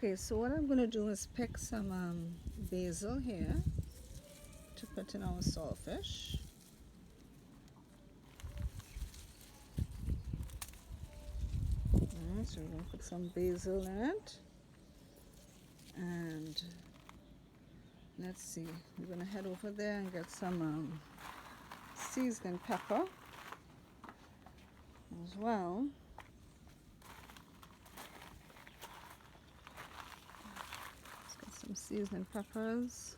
Okay, so what I'm going to do is pick some basil here to put in our saltfish. Alright, so we're going to put some basil in it. And let's see, we're going to head over there and get some seasoning pepper as well. Let's get some seasoning peppers.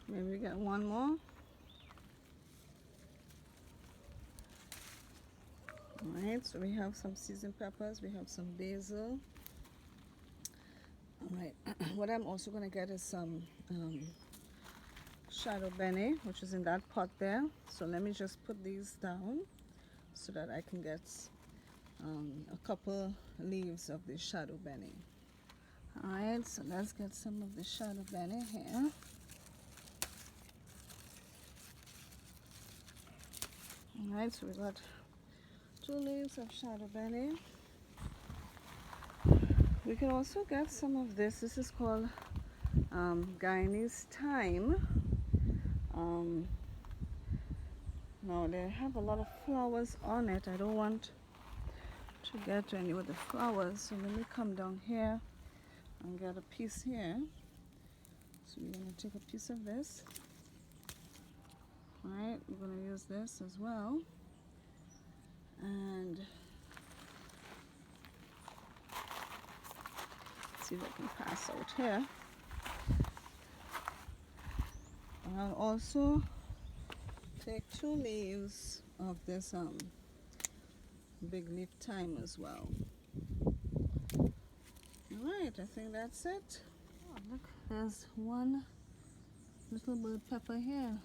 Maybe we get one more. Alright, so we have some seasoned peppers, we have some basil. Alright, what I'm also going to get is some shadow bene, which is in that pot there. So let me just put these down so that I can get a couple leaves of the shadow bene. Alright, so let's get some of the shadow bene here. Alright, so we got 2 leaves of shadow bene. We can also get some of this. This is called Guyanese thyme. Now they have a lot of flowers on it. I don't want to get any with the flowers, so let me come down here and get a piece here. So we're going to take a piece of this. Alright, we're going to use this as well. And see if I can pass out here. And I'll also take 2 leaves of this big leaf thyme as well. Alright, I think that's it. Oh, look, there's one little bird pepper here.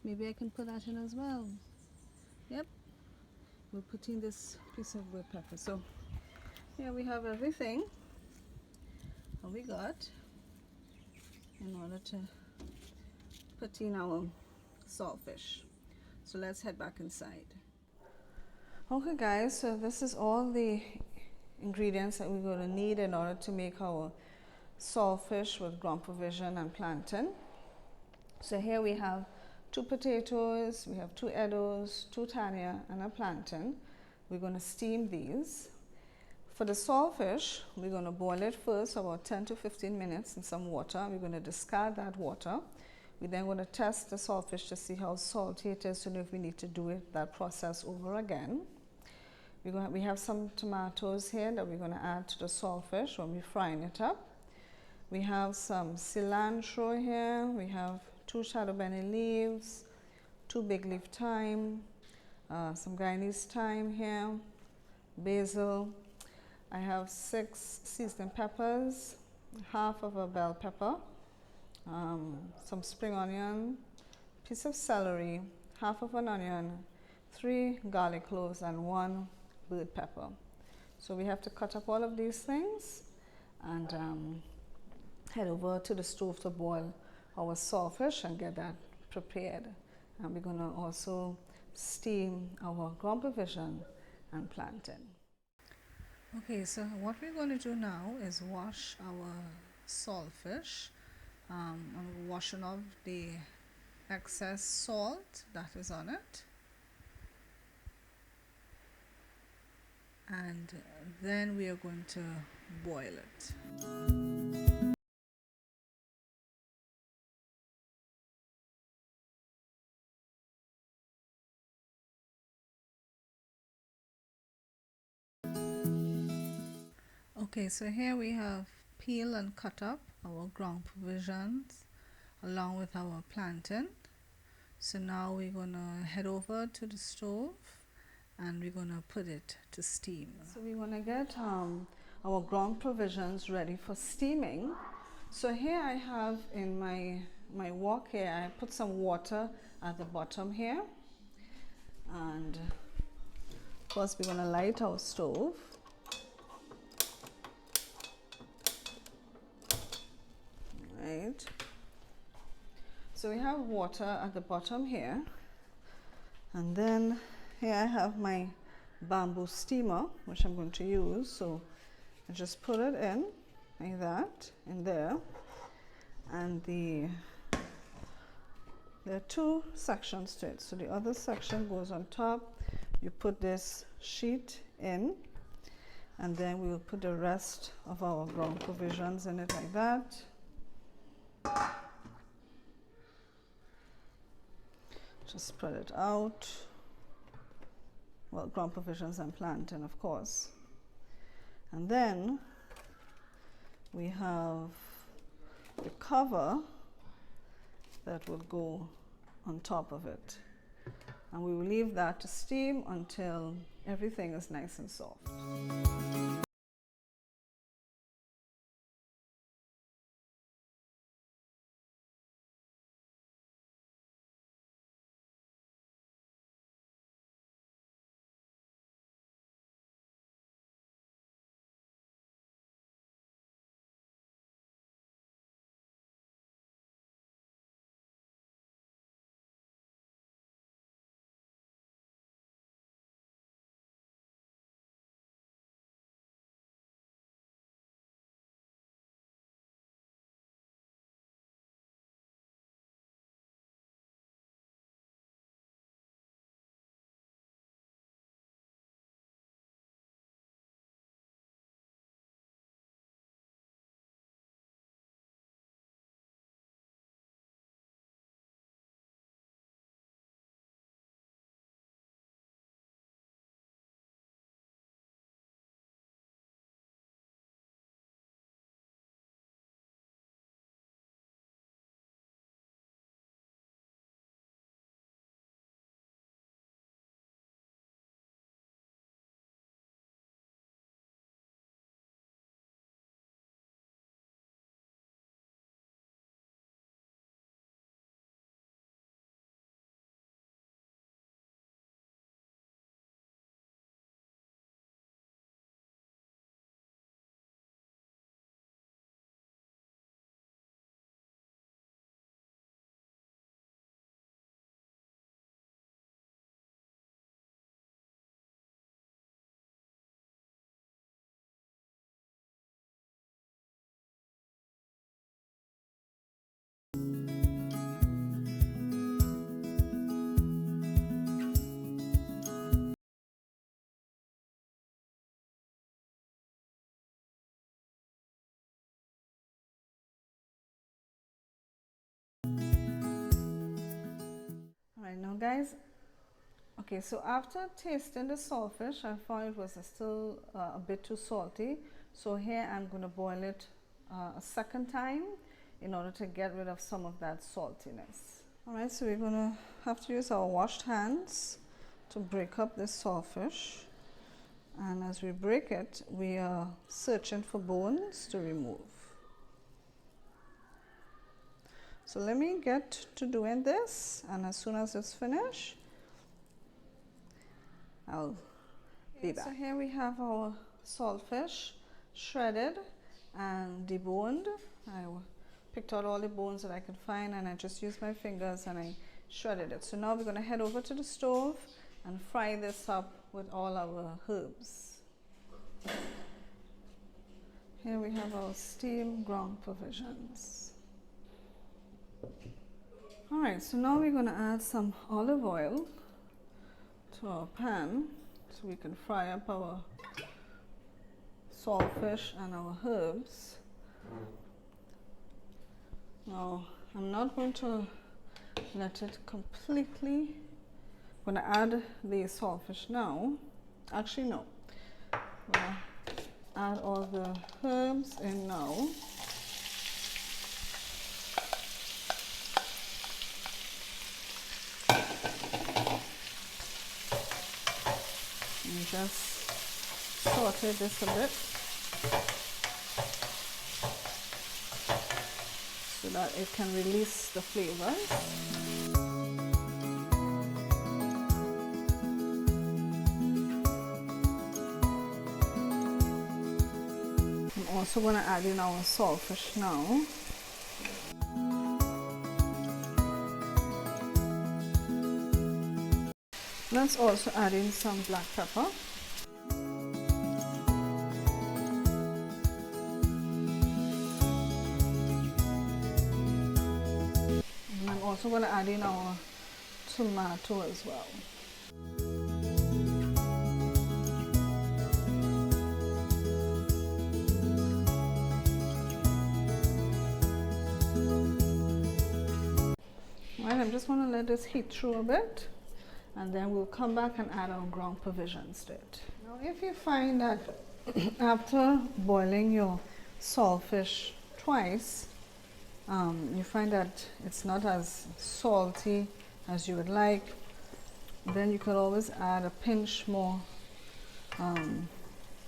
Maybe I can put that in as well. Yep, we're putting this piece of bird pepper. So here we have everything that we got in order to put in our saltfish. So let's head back inside. Okay guys, so this is all the ingredients that we're going to need in order to make our saltfish with ground provision and plantain. So here we have 2 potatoes, we have 2 eddos, 2 tanya, and a plantain. We're going to steam these. For the saltfish, we're going to boil it first about 10 to 15 minutes in some water. We're going to discard that water. We're then going to test the saltfish to see how salty it is, to know if we need to do that process over again. We have some tomatoes here that we're going to add to the saltfish when we're frying it up. We have some cilantro here. We have 2 shadow bene leaves, 2 big leaf thyme, some Guyanese thyme here, basil. I have 6 seasoning peppers, half of a bell pepper, some spring onion, piece of celery, half of an onion, 3 garlic cloves, and 1 bird pepper. So we have to cut up all of these things and head over to the stove to boil our saltfish and get that prepared. And we're going to also steam our ground provision and plantain. Okay, so what we're going to do now is wash our saltfish. I'm washing off the excess salt that is on it. And then we are going to boil it. Okay, so here we have peeled and cut up our ground provisions along with our plantain. So now we're gonna head over to the stove and we're gonna put it to steam. So we want to get our ground provisions ready for steaming. So here I have in my wok here, I put some water at the bottom here, and First, we're going to light our stove. Right. So we have water at the bottom here, and then here I have my bamboo steamer, which I'm going to use. So I just put it in like that in there, and there are two sections to it. So the other section goes on top. You put this sheet in, and then we will put the rest of our ground provisions in it like that. Just spread it out. Well, ground provisions and plantain, of course. And then we have the cover that will go on top of it. And we will leave that to steam until everything is nice and soft. Alright, now guys, okay, so after tasting the saltfish, I found it was still a bit too salty. So here I'm going to boil it a second time in order to get rid of some of that saltiness. Alright, so we're going to have to use our washed hands to break up this saltfish. And as we break it, we are searching for bones to remove. So let me get to doing this, and as soon as it's finished, I'll be back. So here we have our saltfish shredded and deboned. I picked out all the bones that I could find, and I just used my fingers and I shredded it. So now we're going to head over to the stove and fry this up with all our herbs. Here we have our steamed ground provisions. Alright, so now we're going to add some olive oil to our pan so we can fry up our saltfish and our herbs. Now, I'm not going to let it completely. I'm going to add the saltfish now. Actually, no. I'm going to add all the herbs in now. And just saute this a bit so that it can release the flavors. also going to add in our saltfish now. Let's also add in some black pepper. And I'm also going to add in our tomato as well. Right, I'm just going to let this heat through a bit, and then we'll come back and add our ground provisions to it. Now, if you find that after boiling your saltfish twice, you find that it's not as salty as you would like, then you could always add a pinch more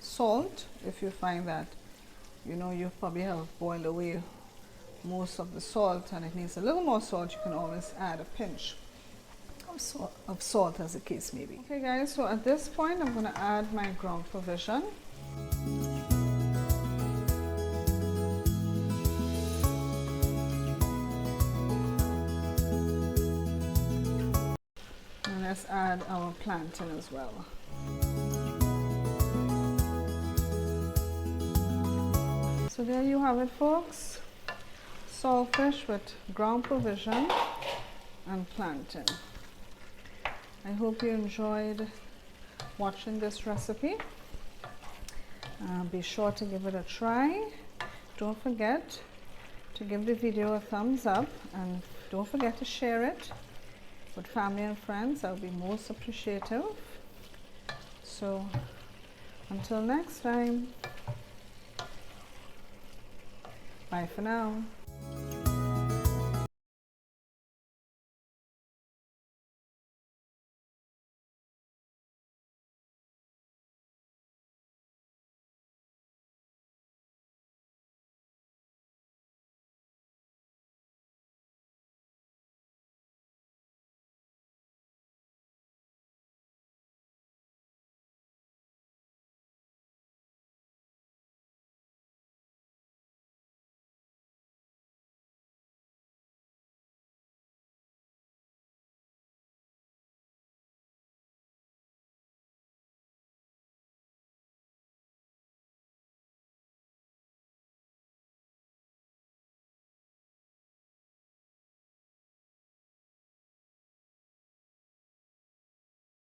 salt. If you find that, you know, you probably have boiled away most of the salt and it needs a little more salt, you can always add a pinch of salt, as the case may be. Okay guys, so at this point I'm going to add my ground provision. And let's add our plantain as well. So there you have it, folks. Saltfish with ground provision and plantain. I hope you enjoyed watching this recipe. Be sure to give it a try. Don't forget to give the video a thumbs up, and don't forget to share it with family and friends. That would be most appreciative. So until next time, bye for now.